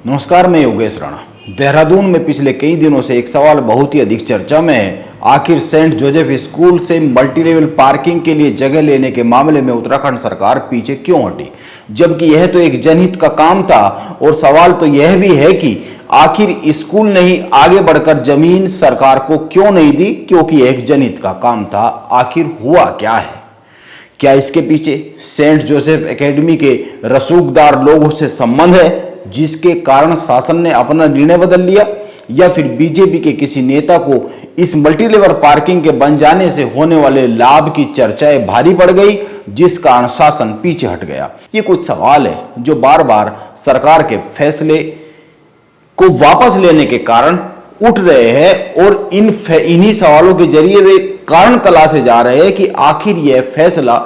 नमस्कार, मैं योगेश राणा। देहरादून में पिछले कई दिनों से एक सवाल बहुत ही अधिक चर्चा में है। आखिर सेंट जोसेफ स्कूल से मल्टी लेवल पार्किंग के लिए जगह लेने के मामले में उत्तराखंड सरकार पीछे क्यों हटी, जबकि यह तो एक जनहित का काम था। और सवाल तो यह भी है कि आखिर स्कूल ने ही आगे बढ़कर जमीन सरकार को क्यों नहीं दी, क्योंकि एक जनहित का काम था। आखिर हुआ क्या है? क्या इसके पीछे सेंट जोसेफ एकेडमी के रसूखदार लोगों से संबंध है जिसके कारण शासन ने अपना निर्णय बदल लिया, या फिर बीजेपी के किसी नेता को इस मल्टीलेवल पार्किंग के बन जाने से होने वाले लाभ की चर्चाएं भारी पड़ गई जिस कारण शासन पीछे हट गया? ये कुछ सवाल है जो बार बार सरकार के फैसले को वापस लेने के कारण उठ रहे हैं और इन्हीं सवालों के जरिए वे कारण तलाशे जा रहे हैं कि आखिर यह फैसला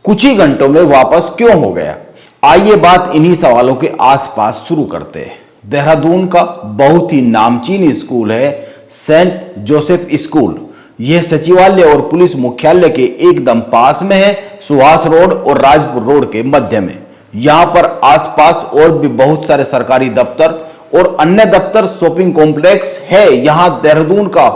कुछ ही घंटों में वापस क्यों हो गया। आइए बात इन्हीं सवालों के आसपास शुरू करते हैं। देहरादून का बहुत ही नामचीन स्कूल है सेंट जोसेफ स्कूल। यह सचिवालय और पुलिस मुख्यालय के एकदम पास में है, सुभाष रोड और राजपुर रोड के मध्य में। यहां पर आसपास और भी बहुत सारे सरकारी दफ्तर और अन्य दफ्तर, शॉपिंग कॉम्प्लेक्स है। यहां देहरादून का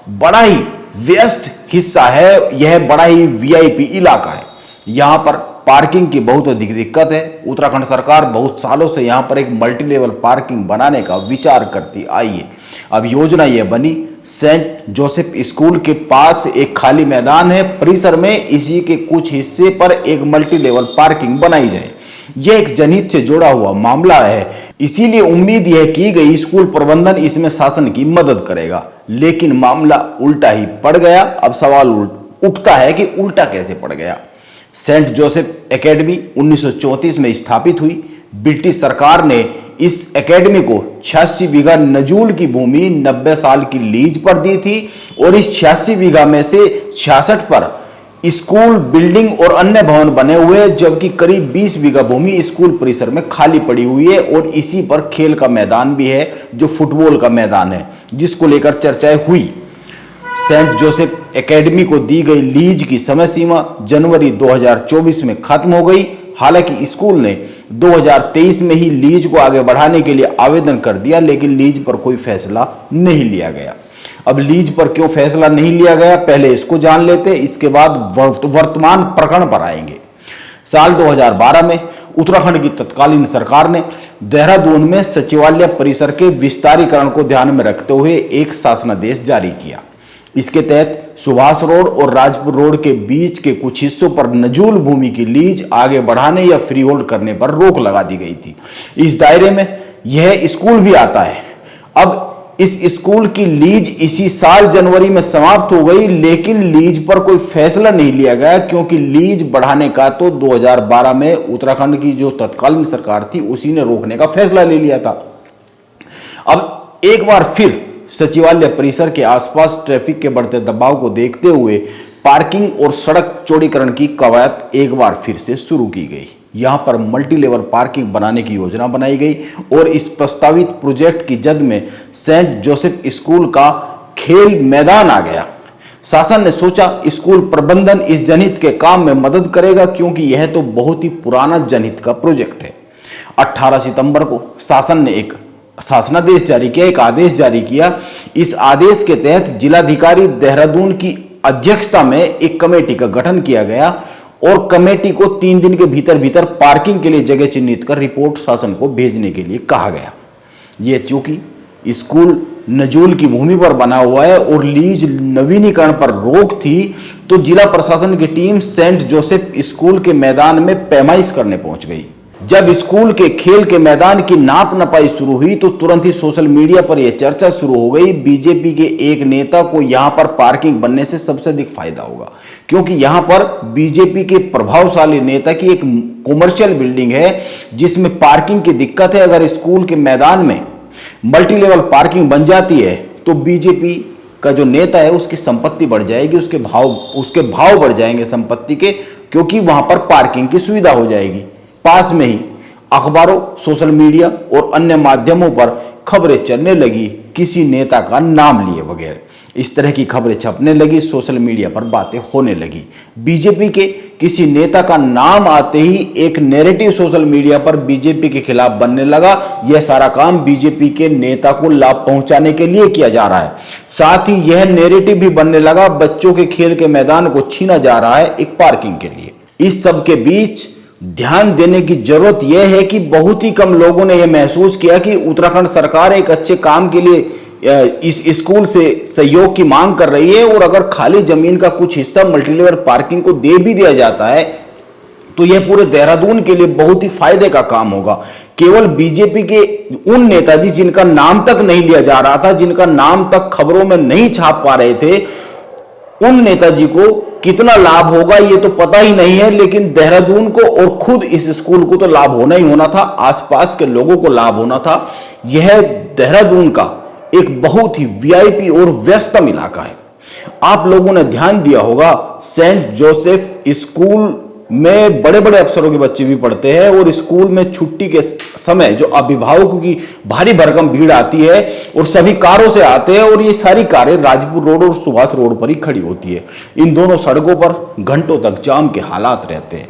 बड़ा ही व्यस्त हिस्सा है, यह बड़ा ही वीआईपी इलाका है। यहां पर पार्किंग की बहुत अधिक दिक्कत है। उत्तराखंड सरकार बहुत सालों से यहां पर एक मल्टी लेवल पार्किंग बनाने का विचार करती आई है। अब योजना यह बनी, सेंट जोसेफ स्कूल के पास एक खाली मैदान है, परिसर में इसी के कुछ हिस्से पर एक मल्टी लेवल पार्किंग बनाई जाए। यह एक जनहित से जुड़ा हुआ मामला है, इसीलिए उम्मीद यह की गई स्कूल प्रबंधन इसमें शासन की मदद करेगा, लेकिन मामला उल्टा ही पड़ गया। अब सवाल उठता है कि उल्टा कैसे पड़ गया। सेंट जोसेफ एकेडमी 1934 में स्थापित हुई। ब्रिटिश सरकार ने इस एकेडमी को 86 बीघा नजूल की भूमि 90 साल की लीज पर दी थी और इस 86 बीघा में से 66 पर स्कूल बिल्डिंग और अन्य भवन बने हुए हैं, जबकि करीब 20 बीघा भूमि स्कूल परिसर में खाली पड़ी हुई है और इसी पर खेल का मैदान भी है जो फुटबॉल का मैदान है, जिसको लेकर चर्चाएं हुई। सेंट जोसेफ एकेडमी को दी गई लीज की समय सीमा जनवरी 2024 में खत्म हो गई। हालांकि स्कूल ने 2023 में ही लीज को आगे बढ़ाने के लिए आवेदन कर दिया, लेकिन लीज पर कोई फैसला नहीं लिया गया। अब लीज पर क्यों फैसला नहीं लिया गया, पहले इसको जान लेते, इसके बाद वर्तमान प्रकरण पर आएंगे। साल 2012 में उत्तराखंड की तत्कालीन सरकार ने देहरादून में सचिवालय परिसर के विस्तारीकरण को ध्यान में रखते हुए एक शासनादेश जारी किया। इसके तहत सुभाष रोड और राजपुर रोड के बीच के कुछ हिस्सों पर नजूल भूमि की लीज आगे बढ़ाने या फ्री होल्ड करने पर रोक लगा दी गई थी। इस दायरे में यह स्कूल भी आता है। अब इस स्कूल की लीज इसी साल जनवरी में समाप्त हो गई, लेकिन लीज पर कोई फैसला नहीं लिया गया, क्योंकि लीज बढ़ाने का तो 2012 में उत्तराखंड की जो तत्कालीन सरकार थी उसी ने रोकने का फैसला ले लिया था। अब एक बार फिर सचिवालय परिसर के आसपास ट्रैफिक के बढ़ते दबाव को देखते हुए पार्किंग और सड़क चौड़ीकरण की कवायद एक बार फिर से शुरू की गई। यहां पर मल्टी लेवल पार्किंग बनाने की योजना बनाई गई और इस प्रस्तावित प्रोजेक्ट की जद में सेंट जोसेफ स्कूल का खेल मैदान आ गया। शासन ने सोचा स्कूल प्रबंधन इस जनहित के काम में मदद करेगा, क्योंकि यह तो बहुत ही पुराना जनहित का प्रोजेक्ट है। 18 सितंबर को शासन ने एक शासनादेश जारी किया, एक आदेश जारी किया। इस आदेश के तहत जिलाधिकारी देहरादून की अध्यक्षता में एक कमेटी का गठन किया गया और कमेटी को 3 दिन के भीतर पार्किंग के लिए जगह चिन्हित कर रिपोर्ट शासन को भेजने के लिए कहा गया। यह चूंकि स्कूल नजूल की भूमि पर बना हुआ है और लीज नवीनीकरण पर रोक थी, तो जिला प्रशासन की टीम सेंट जोसेफ स्कूल के मैदान में पैमाइश करने पहुंच गई। जब स्कूल के खेल के मैदान की नाप नपाई शुरू हुई तो तुरंत ही सोशल मीडिया पर यह चर्चा शुरू हो गई, बीजेपी के एक नेता को यहां पर पार्किंग बनने से सबसे अधिक फायदा होगा, क्योंकि यहां पर बीजेपी के प्रभावशाली नेता की एक कॉमर्शियल बिल्डिंग है जिसमें पार्किंग की दिक्कत है। अगर स्कूल के मैदान में मल्टी लेवल पार्किंग बन जाती है तो बीजेपी का जो नेता है उसकी संपत्ति बढ़ जाएगी, उसके भाव बढ़ जाएंगे संपत्ति के, क्योंकि वहां पर पार्किंग की सुविधा हो जाएगी। पास में ही अखबारों, सोशल मीडिया और अन्य माध्यमों पर खबरें चलने लगी किसी नेता का नाम लिए बगैर। इस तरह की खबरें छपने लगी, सोशल मीडिया पर बातें होने लगी। बीजेपी के किसी नेता का नाम आते ही एक नैरेटिव सोशल मीडिया पर बीजेपी के खिलाफ बनने लगा। यह सारा काम बीजेपी के नेता को लाभ पहुंचाने के लिए किया जा रहा है। साथ ही यह नैरेटिव भी बनने लगा बच्चों के खेल के मैदान को छीना जा रहा है एक पार्किंग के लिए। इस सब के बीच ध्यान देने की जरूरत यह है कि बहुत ही कम लोगों ने यह महसूस किया कि उत्तराखंड सरकार एक अच्छे काम के लिए इस स्कूल से सहयोग की मांग कर रही है, और अगर खाली जमीन का कुछ हिस्सा मल्टीलेवल पार्किंग को दे भी दिया जाता है तो यह पूरे देहरादून के लिए बहुत ही फायदे का काम होगा। केवल बीजेपी के उन नेताजी जिनका नाम तक नहीं लिया जा रहा था, जिनका नाम तक खबरों में नहीं छाप पा रहे थे, उन नेताजी को कितना लाभ होगा ये तो पता ही नहीं है, लेकिन देहरादून को और खुद इस स्कूल को तो लाभ होना ही होना था, आसपास के लोगों को लाभ होना था। यह देहरादून का एक बहुत ही वीआईपी और व्यस्तम इलाका है। आप लोगों ने ध्यान दिया होगा, सेंट जोसेफ स्कूल में बड़े बड़े अफसरों के बच्चे भी पढ़ते हैं, और स्कूल में छुट्टी के समय जो अभिभावकों की भारी भरकम भीड़ आती है और सभी कारों से आते हैं, और ये सारी कारें राजपुर रोड और सुभाष रोड पर ही खड़ी होती है। इन दोनों सड़कों पर घंटों तक जाम के हालात रहते हैं।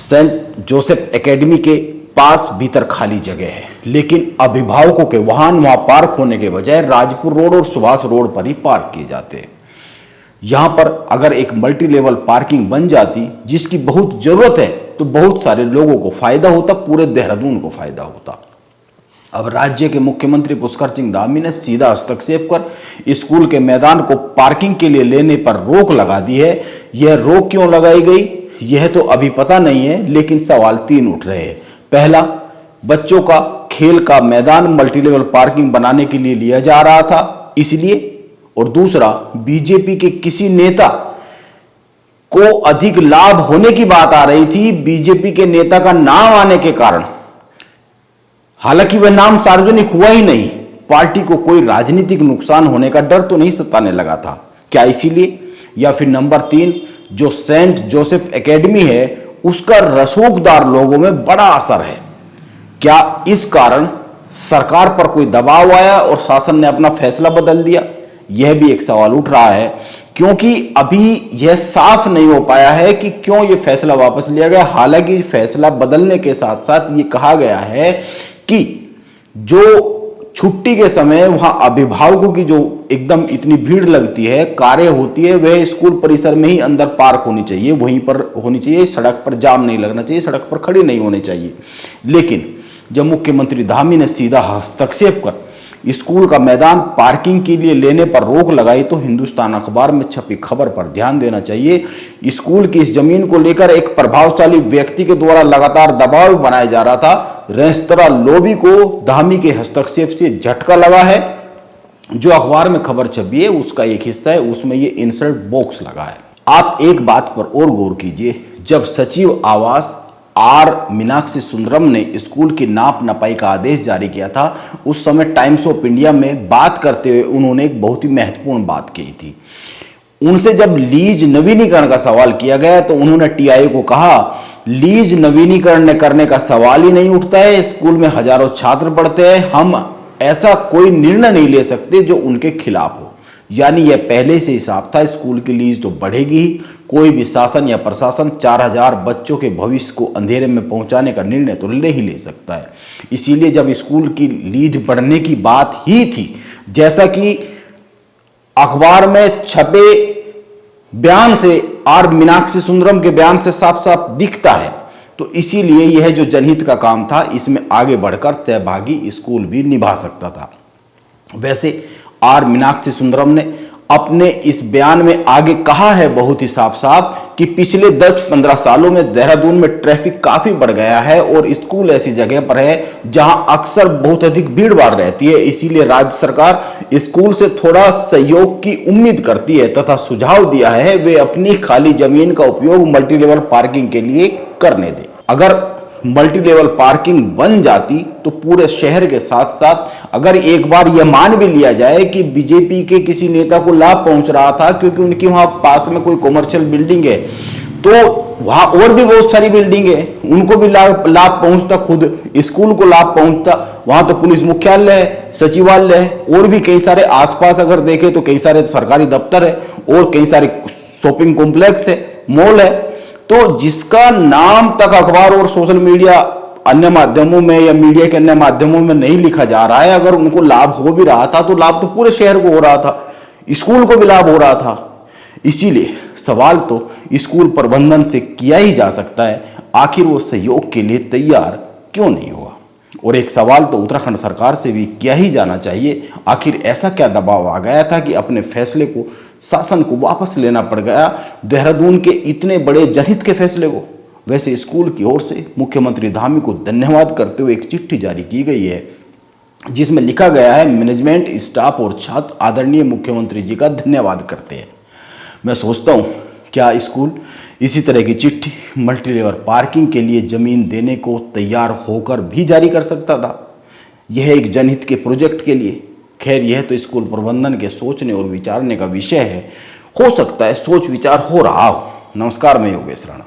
सेंट जोसेफ एकेडमी के पास भीतर खाली जगह है, लेकिन अभिभावकों के वाहन वहां पार्क होने के बजाय राजपुर रोड और सुभाष रोड पर ही पार्क किए जाते हैं। यहां पर अगर एक मल्टी लेवल पार्किंग बन जाती, जिसकी बहुत जरूरत है, तो बहुत सारे लोगों को फायदा होता, पूरे देहरादून को फायदा होता। अब राज्य के मुख्यमंत्री पुष्कर सिंह धामी ने सीधा हस्तक्षेप कर स्कूल के मैदान को पार्किंग के लिए लेने पर रोक लगा दी है। यह रोक क्यों लगाई गई यह तो अभी पता नहीं है, लेकिन सवाल 3 उठ रहे हैं। पहला, बच्चों का खेल का मैदान मल्टीलेवल पार्किंग बनाने के लिए लिया जा रहा था इसलिए, और दूसरा, बीजेपी के किसी नेता को अधिक लाभ होने की बात आ रही थी बीजेपी के नेता का नाम आने के कारण। हालांकि वह नाम सार्वजनिक हुआ ही नहीं, पार्टी को कोई राजनीतिक नुकसान होने का डर तो नहीं सताने लगा था क्या इसीलिए? या फिर नंबर 3, जो सेंट जोसेफ एकेडमी है उसका रसूखदार लोगों में बड़ा असर है, क्या इस कारण सरकार पर कोई दबाव आया और शासन ने अपना फैसला बदल दिया? यह भी एक सवाल उठ रहा है, क्योंकि अभी यह साफ नहीं हो पाया है कि क्यों यह फैसला वापस लिया गया। हालांकि फैसला बदलने के साथ साथ यह कहा गया है कि जो छुट्टी के समय वहां अभिभावकों की जो एकदम इतनी भीड़ लगती है, कारें होती है, वह स्कूल परिसर में ही अंदर पार्क होनी चाहिए, वहीं पर होनी चाहिए, सड़क पर जाम नहीं लगना चाहिए, सड़क पर खड़ी नहीं होनी चाहिए। लेकिन जब मुख्यमंत्री धामी ने सीधा हस्तक्षेप कर स्कूल का मैदान पार्किंग के लिए लेने पर रोक लगाई, तो हिंदुस्तान अखबार में छपी खबर पर ध्यान देना चाहिए। स्कूल की इस जमीन को लेकर एक प्रभावशाली व्यक्ति के द्वारा लगातार दबाव बनाया जा रहा था। रेस्तरां लॉबी को धामी के हस्तक्षेप से झटका लगा है। जो अखबार में खबर छपी है उसका एक हिस्सा है, उसमें ये इंसर्ट बॉक्स लगा है। आप एक बात पर और गौर कीजिए, जब सचिव आवास आर मीनाक्षी सुंदरम ने स्कूल की नाप नपाई का आदेश जारी किया था, उस समय टाइम्स ऑफ इंडिया में बात करते हुए उन्होंने एक बहुत ही महत्वपूर्ण बात कही थी। उनसे जब लीज नवीनीकरण का सवाल किया गया तो उन्होंने टीआई को कहा, लीज नवीनीकरण करने का सवाल ही नहीं उठता है, स्कूल में हजारों छात्र पढ़ते हैं, हम ऐसा कोई निर्णय नहीं ले सकते जो उनके खिलाफ हो। यानी यह पहले से ही साफ था, स्कूल की लीज तो बढ़ेगी ही। कोई भी शासन या प्रशासन 4000 बच्चों के भविष्य को अंधेरे में पहुंचाने का निर्णय तो ले ही ले सकता है। इसीलिए जब स्कूल की लीज बढ़ने की बात ही थी, जैसा कि अखबार में छपे बयान से, आर मीनाक्षी सुंदरम के बयान से साफ साफ दिखता है, तो इसीलिए यह जो जनहित का काम था इसमें आगे बढ़कर सहभागी स्कूल भी निभा सकता था। वैसे आर मीनाक्षी सुंदरम ने अपने इस बयान में आगे कहा है बहुत ही साफ साफ कि पिछले 10-15 सालों में देहरादून में ट्रैफिक काफी बढ़ गया है और स्कूल ऐसी जगह पर है जहां अक्सर बहुत अधिक भीड़ भाड़ रहती है। इसीलिए राज्य सरकार स्कूल से थोड़ा सहयोग की उम्मीद करती है तथा सुझाव दिया है वे अपनी खाली जमीन का उपयोग मल्टीलेवल पार्किंग के लिए करने दें। अगर मल्टी लेवल पार्किंग बन जाती तो पूरे शहर के साथ साथ अगर एक बार यह मान भी लिया जाए कि बीजेपी के किसी नेता को लाभ पहुंच रहा था क्योंकि उनकी वहां पास में कोई कॉमर्शियल बिल्डिंग है, तो वहां और भी बहुत सारी बिल्डिंग है, उनको भी लाभ पहुंचता, खुद स्कूल को लाभ पहुंचता। वहां तो पुलिस मुख्यालय है, सचिवालय है, और भी कई सारे आसपास अगर देखें तो कई सारे सरकारी दफ्तर है और कई सारे शॉपिंग कॉम्प्लेक्स है, मॉल है। तो जिसका नाम तक अखबार और सोशल मीडिया अन्य माध्यमों में या मीडिया के अन्य माध्यमों में नहीं लिखा जा रहा है, अगर उनको लाभ हो भी रहा था तो लाभ तो पूरे शहर को हो रहा था, स्कूल को भी लाभ हो रहा था। इसीलिए सवाल तो स्कूल प्रबंधन से किया ही जा सकता है, आखिर वो सहयोग के लिए तैयार क्यों नहीं हुआ। और एक सवाल तो उत्तराखंड सरकार से भी किया ही जाना चाहिए, आखिर ऐसा क्या दबाव आ गया था कि अपने फैसले को, शासन को वापस लेना पड़ गया देहरादून के इतने बड़े जनहित के फैसले को। वैसे स्कूल की ओर से मुख्यमंत्री धामी को धन्यवाद करते हुए एक चिट्ठी जारी की गई है, जिसमें लिखा गया है, मैनेजमेंट, स्टाफ और छात्र आदरणीय मुख्यमंत्री जी का धन्यवाद करते हैं। मैं सोचता हूँ क्या स्कूल इसी तरह की चिट्ठी मल्टी लेवल पार्किंग के लिए जमीन देने को तैयार होकर भी जारी कर सकता था, यह एक जनहित के प्रोजेक्ट के लिए। खैर, यह तो स्कूल प्रबंधन के सोचने और विचारने का विषय है, हो सकता है सोच विचार हो रहा हो। नमस्कार, मैं योगेश राणा।